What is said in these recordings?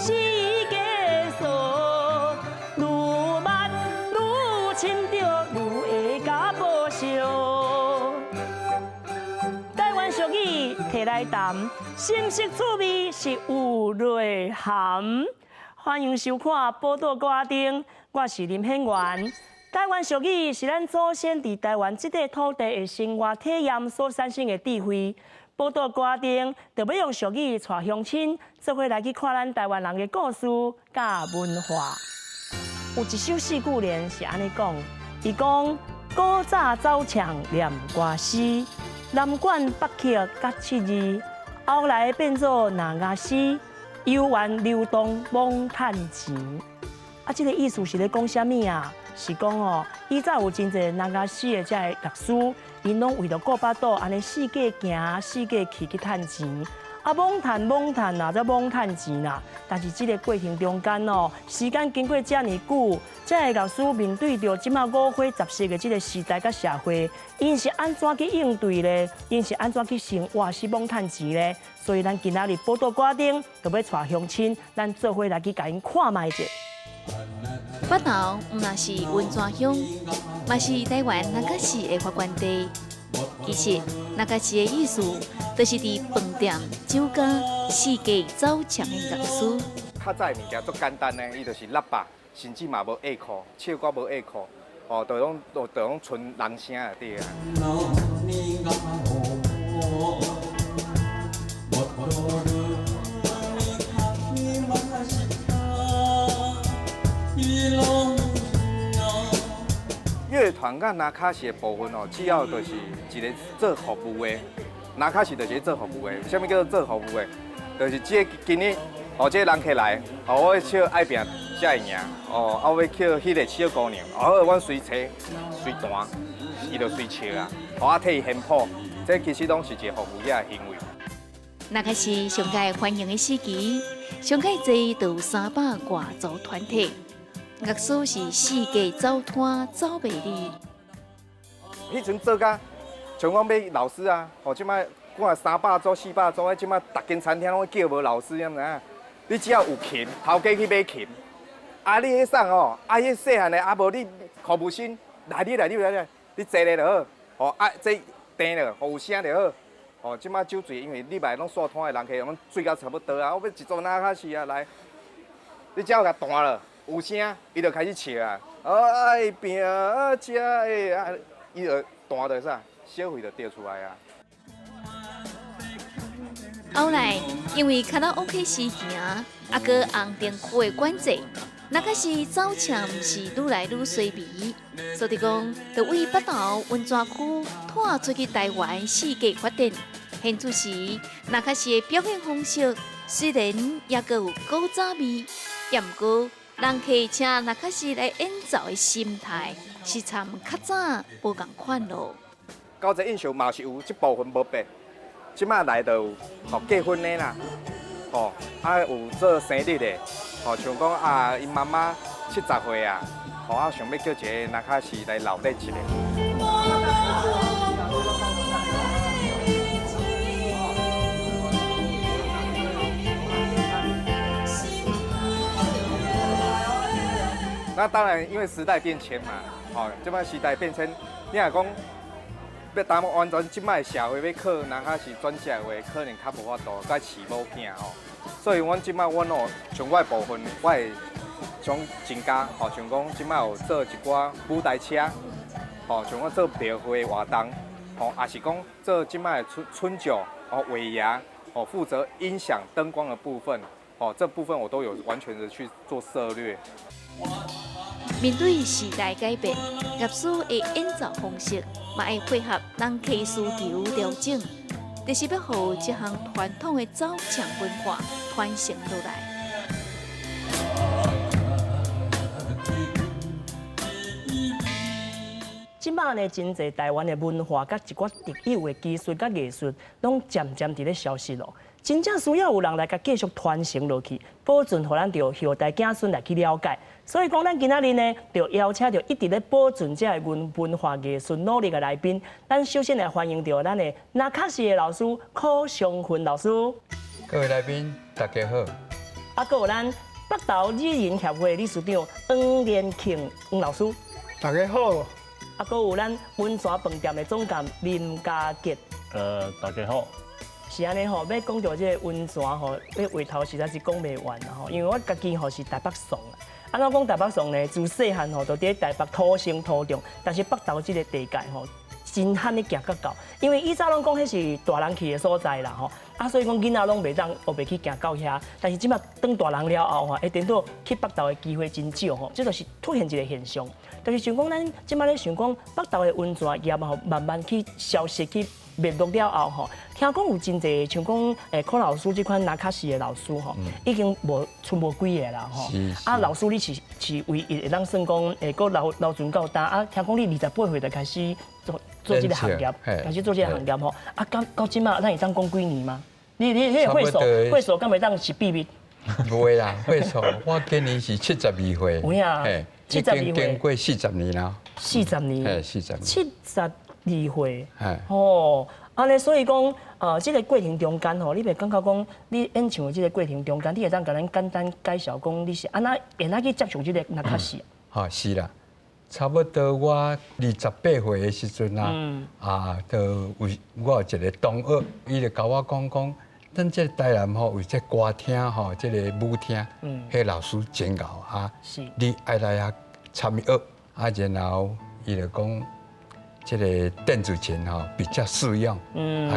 世界所，愈捌愈亲着，愈会加保守。台湾俗语摕来谈，心识趣味是有内涵。欢迎收看《报道歌丁》，我是林显元。台湾俗语是咱祖先伫台湾这块土地的生活体验所产生的智慧。报道歌丁就要用俗语带乡亲，做伙来去看咱台湾人的故事甲文化。有一首四句联是安尼讲，伊讲古早走墙念歌诗，南管北曲甲七字，后来变做那雅诗。游玩流动罔趁钱，这个意思是咧讲啥物啊？是讲哦，以早有真侪那雅诗的这乐师，因拢为了顾巴肚，安尼四界行、四界去趁钱。罔趁啊，则罔趁钱啦。但是这个过程中间哦，时间经过这么久，这个乐师面对着即马五花十色的这个时代甲社会，因是安怎去应对咧？因是安怎去生活是罔趁钱咧？所以咱今仔日报道歌丁，就要带乡亲，咱做伙来去甲因看卖者。北投毋但是文泉乡，嘛是台湾那个市的发源地。其实那个市的意思，就是伫饭店、酒家、四界走墙的乐师。较早的物件足简单呢，伊就是喇叭，甚至嘛无下裤，唱歌无下裤，哦，就拢纯人声啊对啊。乐团甲那卡西的部分哦，主要就是一个做服务的，那卡西就是做服务的。什么叫做做服务的？就是这今日哦，这人客来，哦，我唱爱拼才会赢，哦，啊，我要叫迄个小姑娘，哦，我随吹随弹，伊就随笑啊，哦，我替伊献谱，这其实拢是一个服务业的行为。那个是上届欢迎的时期，上届侪有300外组团体。乐师是四界走摊走袂离。迄阵做甲，像我买老师啊，哦，即摆看300组、400组，即摆逐间餐厅拢叫无老师，晓唔知影？你只要有琴，头家去买琴。啊，你迄送哦，啊，迄细汉的，啊无你服务生来，你坐咧就好。哦，啊，这订了，有声就好。哦，即摆酒醉，因为礼拜拢刷摊的人客，拢醉到差不多啊，我要一桌哪卡是啊，来，你只要甲弹了。有声，伊就开始笑啊！爱拼才会啊，伊就弹就啥，小费就掉出来啊。后来因为卡拉 OK 时行，啊个红灯区的管制，那个是走墙是愈来愈衰微，所以讲，就为北投文泉区拓出去台湾世界发展。现此时，那个是表现方式虽然也个有古早味，也毋过。人客请那卡是来演奏的心态，是参较早无共款咯。交际印象嘛是有，这部分无变。即摆来就有结婚的啦，吼，啊有做生日的，吼像讲啊，因妈妈70岁啊，吼啊想要叫一个那卡是来留礼一个。那当然，因为时代变迁嘛，吼，即摆时代变迁，你若讲要担完全即摆社会要考，哪卡是专业的话，可能较无法度，甲饲某囝吼。所以，阮即摆阮哦，像我的部分，我会想增加，吼，像讲即摆有做一寡舞台车，吼，像我做庙会活动，吼，也是讲做即摆的春酒，哦，尾牙，哦，负责音响、灯光的部分，哦，这部分我都有完全的去做涉略。面对时代改变，乐师的演奏方式嘛会配合人客需求调整，就是要让这项传统的走墙文化传承落来。即摆呢，真侪台湾的文化甲一寡特有的技术甲艺术，拢渐渐伫咧消失咯。真正需要有人来甲继续传承落去，保存，互咱着后代子孙来去了解。所以讲，咱今仔日呢，就邀请着一直咧保存这文化艺术努力的来宾。咱首先来欢迎着咱的那卡西的老师柯尚训老师。各位来宾，大家好，啊，搁有咱北投艺人协会理事长黄连庆黄老师，大家好，啊，搁有咱温泉饭店的总监林家杰。大家好。是安尼吼，要讲到这个温泉吼，要回头实在是讲袂完啦吼，因为我家己吼是台北爽啊。安怎讲台北爽呢？自细汉吼，就伫台北土生土长，但是北投这个地界吼，真罕咧行较到，因为以前拢讲迄是大人去的所在啦吼，啊，所以讲囡仔拢袂当学袂去行到遐。但是即摆当大人了后吼，会等到去北投的机会真少吼，这就是出现一个现象，就是想讲咱即摆咧想讲北投的温泉业吼，慢慢去消失去。灭落了后吼，听讲有真侪像讲柯老师这款拿卡西的老师吼，已经无出无几个啦吼。啊，老师你是唯一会当算讲个留存到单啊，听讲你28岁就开始做这个行业，开始做这个行业吼。啊，到今嘛，咱会当讲几年吗？你迄个会所敢会当是秘密？不会啦，会所我今年是72岁，有影，已经经过40年啦。40年，40年。72岁，哦，安尼所以讲，这个过程中间吼，你袂感觉讲，你演唱的这个过程中间，你会当甲咱简单介绍讲你是安那会哪去接触这个那卡西？是啦，差不多我28岁的时阵啊，就有我有一个同学，伊就甲我讲，咱这台南吼有这歌厅吼，这个舞厅，迄老师真贤啊，你爱来啊参与学，啊然后伊就讲。这个电子琴吼比较适用，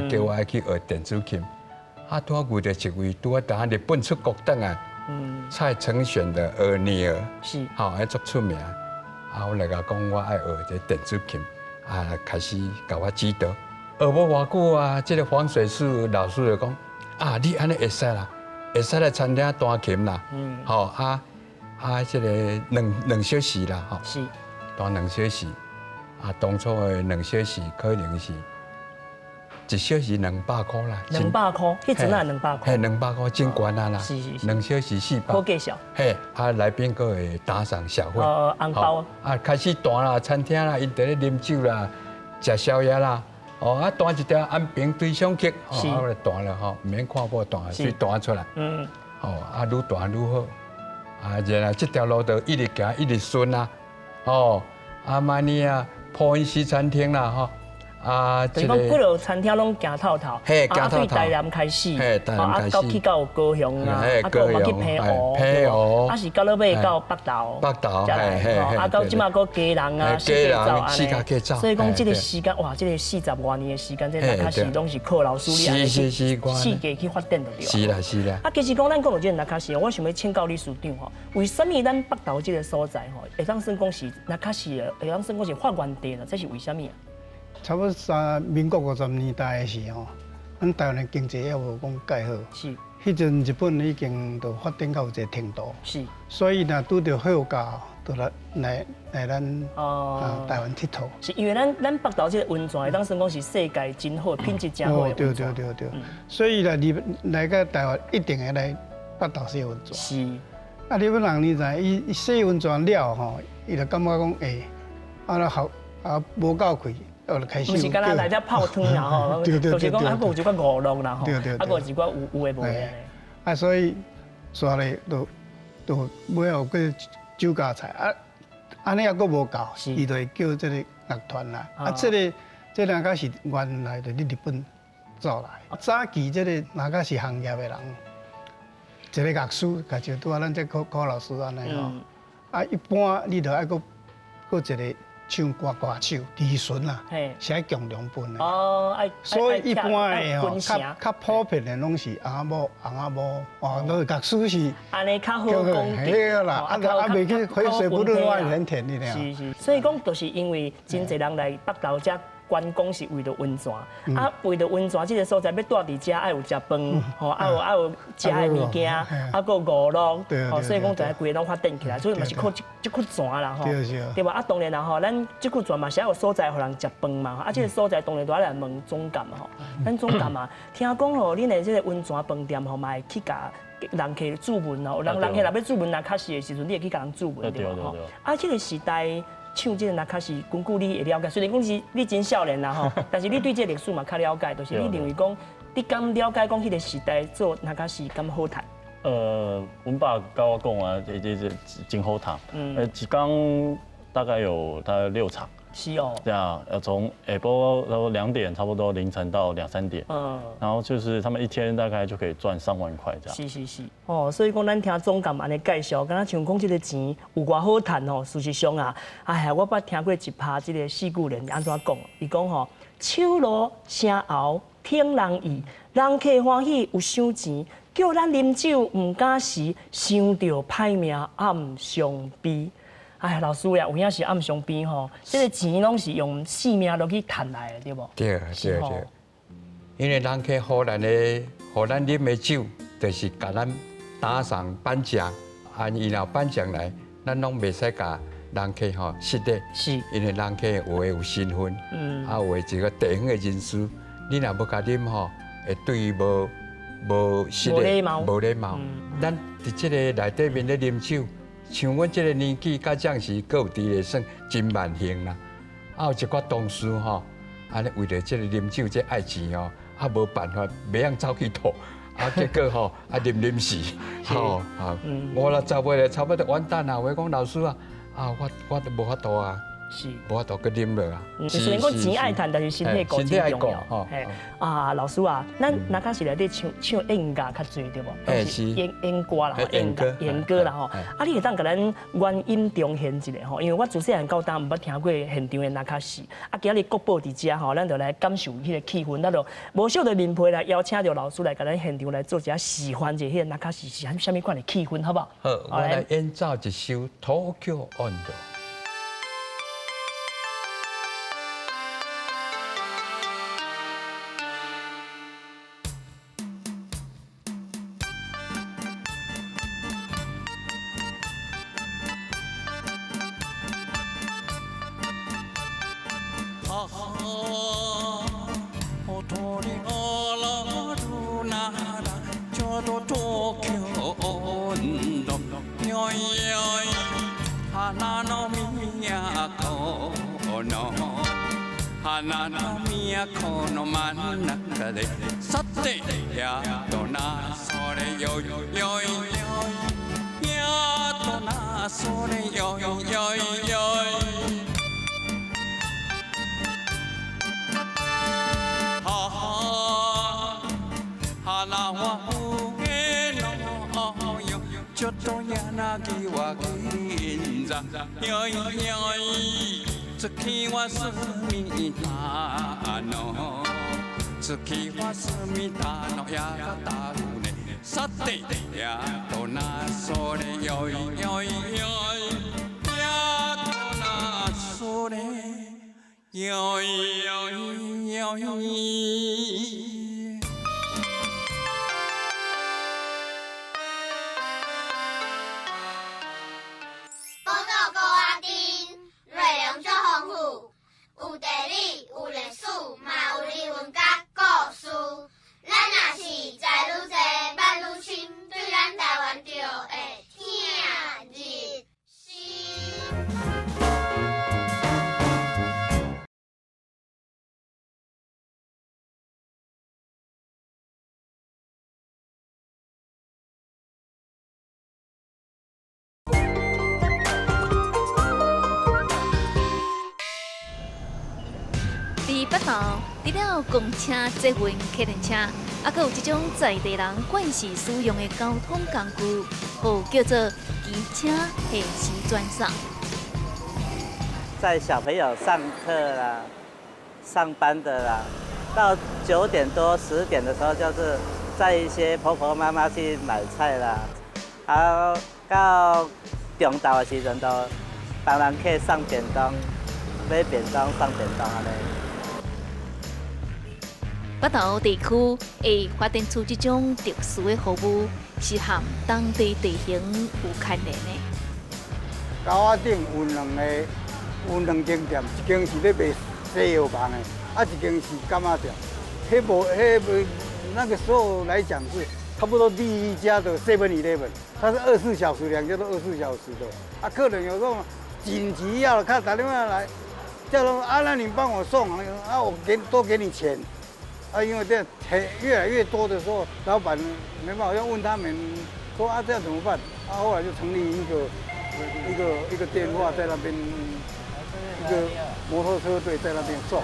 叫我去学电子琴。啊，拄好遇到一位拄好打日本出国回来，蔡成选的女儿，是，爱足出名。啊，我来甲讲我爱学这电子琴，啊，开始甲我指导。学无偌久啊，这个黄水树老师就讲，啊，你安尼会使啦，会使来餐厅弹琴啦，这个两小时啦，是，弹2小时。啊，当初的2小时可能是1小时200块啦，200块，迄阵啊200块，嘿，200块真悬啊啦，2小时400，好介绍，嘿，啊来宾阁会打赏小费，红包，啊开始弹啦，餐厅啦，因伫咧啉酒啦，食宵夜啦，啊弹一条安平对象曲，啊我来弹了吼，唔免看我弹，就弹出来，啊愈弹愈好，啊然后这条路就一直行一直顺啊，啊曼尼啊。破温西餐厅啦，就是讲几落餐厅拢行透透，对台南开始，到去到高雄啊，到嘛去平湖，是到落尾到北投，到即马个基隆啊，四甲走，所以讲这个时间，哇，这个40多年的时间，这那卡是拢是靠老师你安尼去世界去发展的对。是啦是啦。其实讲咱讲到这个那卡西，我想要请教理事长吼，为什么咱北投这个所在吼，会当算讲是那卡西的，会当算讲是发源地呢？这是为什么啊？差不多民国50年代的时候，咱台湾的经济也无讲介好。是。迄阵日本已经都发展到一个程度。是。所以呢，拄到好价，就来咱台湾佚佗。是因为咱北投这个温泉，会当算讲是世界真好、品质真好的温泉。对。所以呢，你来个台湾一定会来北投洗温泉。是。啊，日本人你知，伊洗温泉了吼，伊就感觉讲，好无够贵。不是，敢若来只泡汤啦吼，就是讲还有一寡娱乐啦吼，还有一寡有诶无诶。啊，所以刷咧都尾后个酒家菜安尼也佫无够，伊就会叫这个乐团啦。这哪个是原来就伫日本走来。早期这个哪个是行业的人，一个乐师，甲就拄啊咱这柯老师安尼吼。一般你就爱佫一个。唱歌手李顺啦，是爱强良分的。所以一般的吼，较普遍的拢是翁仔某，都乐师是。安尼较好讲。嘿啦，袂去回水不论外人田的了。是，所以讲就是因为真侪人来北投遮。观光是为了温泉，为了温泉这个所在要住伫遮，爱有食饭，爱有食的物件，佫娱乐，所以讲在规个拢发展起来，所以嘛是靠这窟泉啦，对吧？当然啦，咱这窟泉嘛是要有所在互人食饭嘛，这个所在当然都要来问总监嘛，咱总监嘛，听讲恁的这个温泉饭店嘛会去甲人客注文哦，人客若要注文那卡西的时阵，你会去甲人注文对吧？这个时代。唱这个那卡是根据你会了解，虽然讲是你真少年啦吼，但是你对这历史嘛较了解，就是你认为讲，你敢了解讲迄个时代做那卡是敢好谈？阮爸跟我讲啊，这真好读，一天大概6场。是哦，这样从下晡然后2点，差不多凌晨到2、3点，然后就是他们一天大概就可以赚3万块这样。是，哦，所以讲咱听总监安尼介绍，敢若像讲这个钱有偌好赚哦，事实上啊，哎呀，我捌听过一趴这个四句人安怎讲？伊讲吼，手锣声喉听人意，人客欢喜有赏钱，叫咱啉酒唔敢时，想到歹命暗伤悲。哎，老师呀，有影是暗上边吼，这个钱拢是用性命落去赚来的，对不？对，因为人客互咱啉的酒，就是甲咱打赏颁奖，伊若颁奖来，咱拢袂使甲人客失礼，是，因为人客有的有身份，有的一个地方的人士，你若要甲啉会对伊无失礼，无礼貌。咱伫这个内底面咧啉酒。像阮这个年纪，到这时，阁有伫咧算真万幸啦。有一寡同事安尼为了这个啉酒这爱钱无办法，袂晓走去吐，结果啉死，我啦走尾咧，差不多完蛋啊！我讲老师我都无法度啊。是，无法度去啉落啊。虽然讲钱爱赚，但是身体够真重要。老师啊，咱那假是内底唱演歌较侪对无？是演歌啦，演歌啦吼。你会当甲咱原音重现一下吼，因为我自细汉到大毋捌听过现场的那卡戏。今日国宝伫遮吼，咱就来感受迄个气氛，咱就无少的面皮来邀请到老师来甲咱现场来做一下示范者，迄个那卡戏是啥物款的气氛，好不好？好，我来演奏一首《Tokyo On》。花の都の真ん中でさてやっとなそれよいよいよいやっとなそれよいよいよい花は上のよちょっと柳は銀座よいよい月は隅田の月は隅田の館船さてやっとなそれよいよいよいやっとなそれよいよいよい有地理，有历史，嘛有人文甲故事。咱若是知愈多，捌愈深，对咱台湾就会听入心。北投除了公车、捷运、客运车，还佫有一种在地人惯是使用的交通工具，或叫做机车下时转送。在小朋友上课啦、上班的啦，到9点多、10点的时候，就是载一些婆婆妈妈去买菜啦，啊，到中昼的时阵，都帮人去送便当、买便当、送便当安尼。北投地区会发展出这种特殊的服务，是和当地地形有牵连的。高仔顶有两间店，一间是咧卖西药房的，一间是柑仔店。那个时候来讲是差不多第一家的 7-Eleven， 它是24小时，2家都24小时的。客人有时候紧急要他打电话来，叫他那你帮我送，我多给你钱。因为这越来越多的时候，老板没办法要问他们说啊这样怎么办？啊后来就成立一个电话在那边，一个摩托车队在那边送。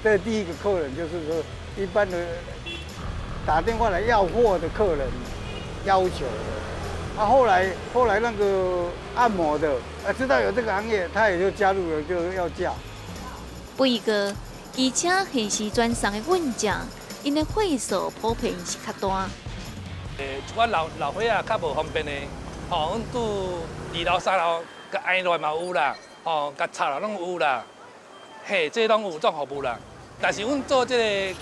这第一个客人就是说一般的打电话来要货的客人要求的。啊后来那个按摩的知道有这个行业，他也就加入了，就要嫁。不一个，而且现时转送的稳价，因为会所普遍是较大。我老伙仔较无方便的，吼，阮拄2楼、3楼，甲挨落嘛有啦，吼，甲插落拢有啦，嘿，这拢有这种服务啦。但是阮做这个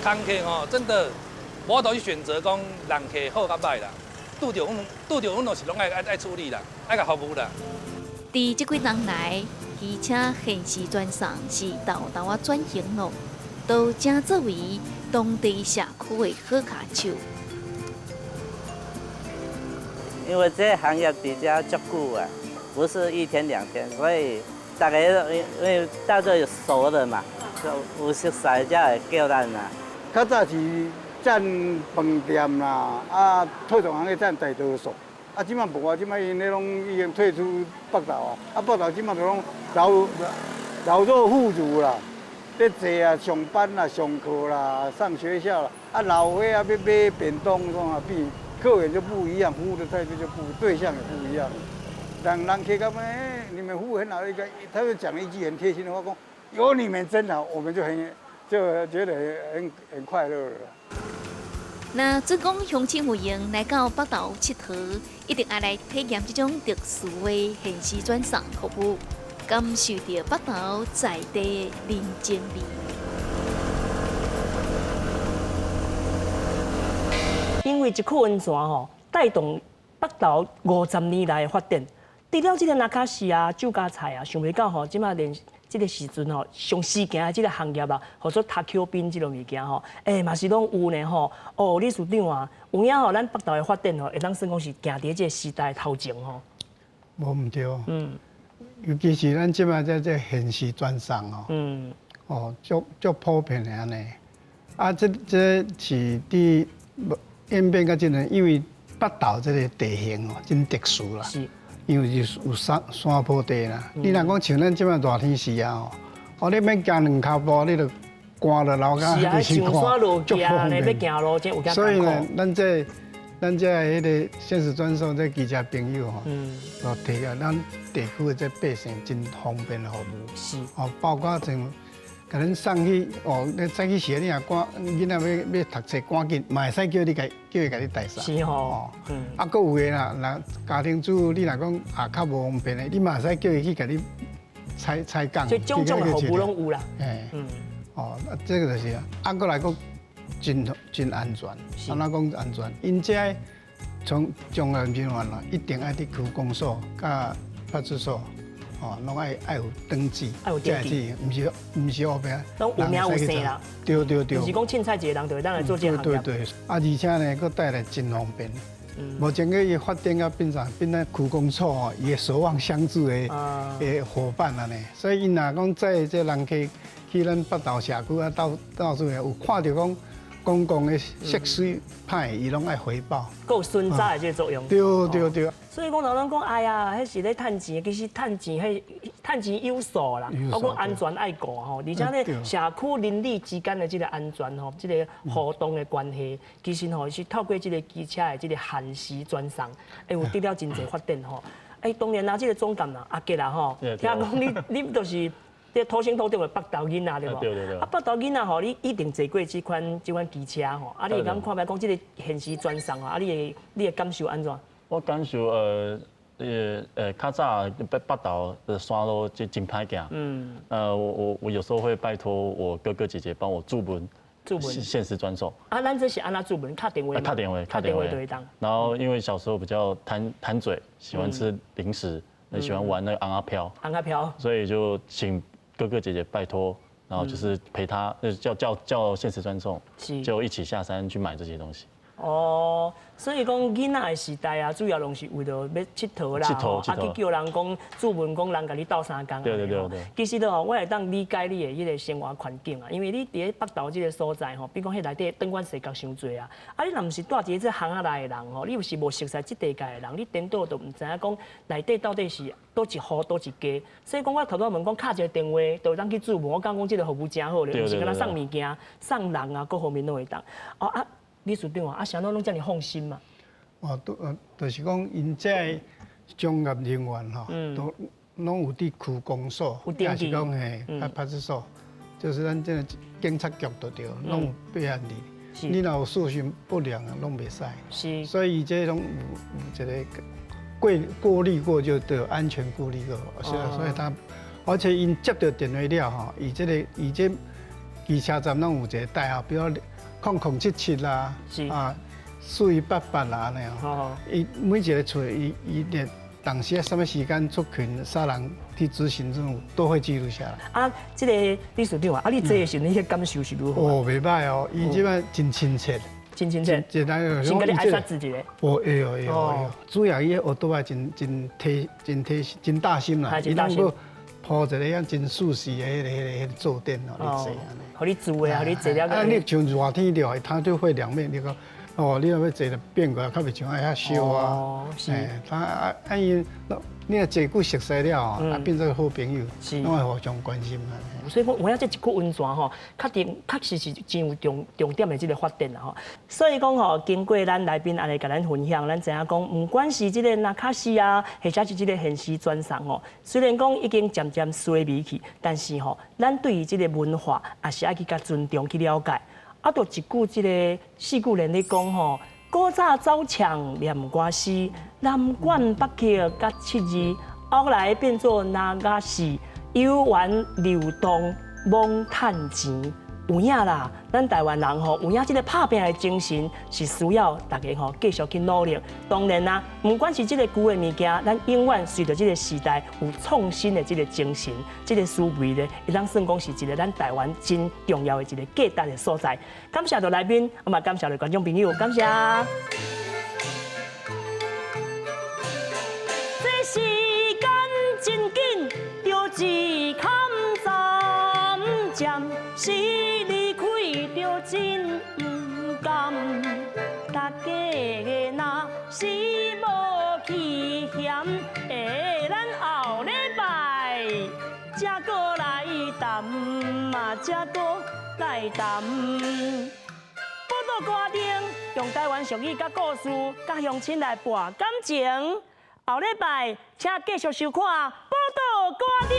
工课吼，真的无法度去选择讲人客好甲歹啦，拄着阮就是拢爱处理啦，爱甲服务啦。伫这几年来，而且现时转送是豆豆啊转型咯，都正作为当地社区的好脚手。因为这个行业比较足久啊，不是1天2天，所以大家因为大家有熟的嘛，有熟悉才会叫咱啦。较早是占饭店啦，特种行业占大多数。即摆无啊，即摆因咧拢已经退出北投啊，北投即摆就拢老弱妇孺啦，咧坐上班啦、上课啦、上学校啦，老伙要买便当种比客人就不一样，服务的态度就对象也不一样。人客他们你们服务很好的一个，他就讲了一句很贴心的话，说有你们真好，我们就觉得很快乐了。那专讲乡亲会员来到北投佚佗，一定要来体验这种特殊的现时转送服务，感受到北投在地的人情味。因为一库温泉吼，带动北投50年来的发展。除了这个那卡西啊、酒家菜啊，想袂到吼，即马连这个时阵吼，上时行的这个行业啊，或者塔 Q 冰这种物件吼，嘛是拢有呢吼。哦，理事长啊，有影吼，咱北投的发展吼，会当算讲是行伫这个时代头前吼。无毋对。尤其是咱即马这现时转送哦，足普遍的安尼。这是伫演变到即阵，因为北投这个地形哦，真特殊啦。是。因为是有山坡地啦，你若讲像咱即摆热天时啊，你免行2脚步，你就汗就流到就是看，足方便。所以呢，咱这迄个现实转送这记者朋友吼，就提供咱地区的这百姓真方便的服务。是。包括像甲恁送去你早起时你若赶囡仔要读册赶紧，嘛会使叫伊甲你带上。是吼。搁有诶啦，若家庭主妇你若讲较无方便诶，你嘛会使叫伊去甲你采杠。所以种种的服务拢有啦。这个就是搁来讲真安全。安怎讲安全？因这从将来人员啦，一定爱伫区公所、甲派出所。拢爱有登记，有登记，毋是后壁，拢有名有姓啦。对。毋是讲凊彩一个人就会当来做这行业。对。而且呢，佫带来真方便。目前伊发展到变咱区公所吼，伊会守望相助的伙伴啊呢。所以因若讲在这人客去咱北投社区啊，到处有看到讲公共的设施歹，伊拢爱回报。佫有巡查的这个作用。对。所以讲，老人讲，哎呀，迄是咧趁钱，其实趁钱有数啦。包括安全爱顾吼，而且咧社区邻里之间的这个安全吼，这个互动的关系，其实吼是透过这个机车的这个限时转送，有得了真侪发展吼。当然啦，这个总监啦，阿杰啦吼，听讲你就是这土生土长的北投囡仔对无？对。北投囡仔吼，你一定坐过这款机车吼，你会敢看摆讲这个限时转送啊？你的感受安怎？我感受较早北投的山路就真歹行。我有时候会拜托我哥哥姐姐帮我注文限时转送。咱这是安怎注文？敲电话。敲电话就会当。然后因为小时候比较贪嘴，喜欢吃零食，也喜欢玩那个昂啊飘。所以就请哥哥姐姐拜托，然后就是陪他叫限时转送，就一起下山去买这些东西。哦，所以讲囡仔的时代啊，主要拢是为了要佚佗啦，啊去叫人讲注文讲人甲你斗相共。对。其实吼，我会当理解你的迄个生活环境啊，因为你伫咧北投这个所在吼，比如讲迄内底灯管世界伤多啊，啊你若毋是住伫这巷仔内的人吼，你又是无熟悉这地界的人，你颠倒都毋知影讲内底到底是倒一户倒一家。所以讲我头拄问讲，敲一个电话就当去注文，我讲这个服务真好咧，毋是敢若送物件、送人啊，各方面都会当。哦啊。理事长啊，啥拢遮尔放心嘛？哦，就是讲因这专业人员吼，都拢有伫区公所，也是讲嘿，派出所，就是咱这个警察局都对，拢有备案哩。你若有视讯不良啊，拢袂使。是。所以这种有一个过滤过就都有安全过滤过，所以他，而且因接到电话了吼，伊这汽车站拢有一个代号，比如0077啦，啊4188啦安尼哦。伊每一个厝伊连当时什么时间出勤杀人去执行任务都会记录下来。啊，这个理事长啊，你坐的时候你个感受是如何？哦，袂歹哦，伊即摆真亲切。真亲切。先甲你挨杀自己个。哦，会哦。主要伊个学倒来真大心啦，伊能够铺一个样真舒适的迄个坐垫哦，你坐安尼。互你住的，互你坐了。啊，你像热天了，它就会凉面，你讲哦，你若要坐就变过来，较袂像爱遐烧啊。哦，是。它因你若坐久熟悉了啊，变做好朋友，拢会互相关心啊。所以讲，有影这一区温泉吼，确实是真有重点的这个发展啦吼。所以讲吼，经过咱来宾安尼甲咱分享，咱知影讲，不管是这个纳卡西啊，或者是这个现实转送吼，虽然讲已经渐渐衰微去，但是吼，咱对于这个文化也是爱去甲尊重去了解。啊，就一句这个四句人咧讲吼，古早走墙念歌诗，南管北曲甲七字，后来变作那个是。有缘流动，罔趁钱，有影啦！咱台湾人吼，有影这个打拼的精神是需要大家吼继续去努力。当然啦，不管是这个旧的物件，咱永远随着这个时代有创新的这个精神，这个思维咧，会当算讲是一个咱台湾真重要的一个价值的所在。感谢到来宾，嘛感谢到观众朋友，感谢。这时间真紧。一坎站站，是离开着真不甘。大家若是无去嫌，咱后礼拜才过来谈嘛，才过来谈。报道歌丁用台湾俗语甲故事，甲乡亲来博感情。后礼拜请继续收看《报道歌丁》。